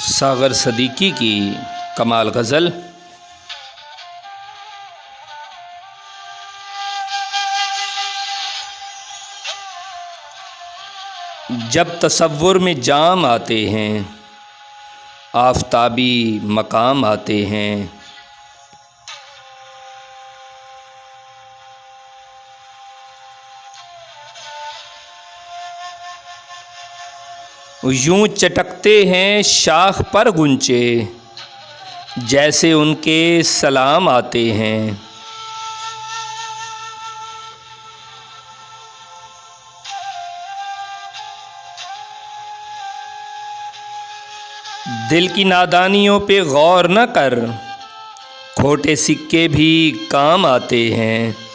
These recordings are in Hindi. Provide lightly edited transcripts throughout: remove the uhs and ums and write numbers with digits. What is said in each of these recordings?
सागर सदीकी की कमाल गज़ल। जब तसव्वुर में जाम आते हैं, आफ़ताबी मकाम आते हैं। यूं चटकते हैं शाख पर गुंचे, जैसे उनके सलाम आते हैं। दिल की नादानियों पे गौर न कर, खोटे सिक्के भी काम आते हैं।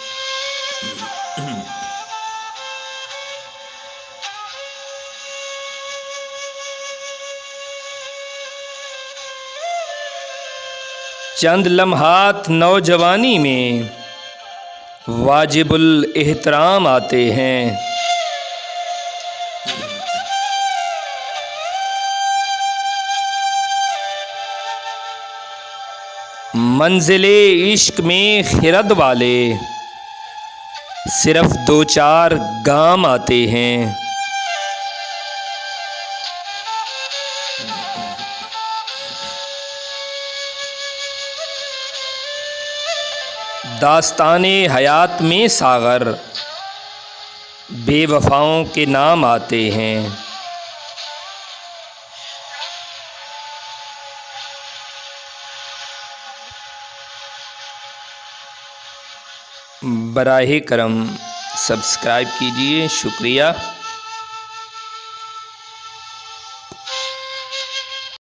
चंद लम्हात नौजवानी में वाजिबुल एहतराम आते हैं। मंजिले इश्क में खिरद वाले सिर्फ दो चार गाम आते हैं। दास्ताने हयात में सागर बेवफाओं के नाम आते हैं। बराहे करम सब्सक्राइब कीजिए। शुक्रिया।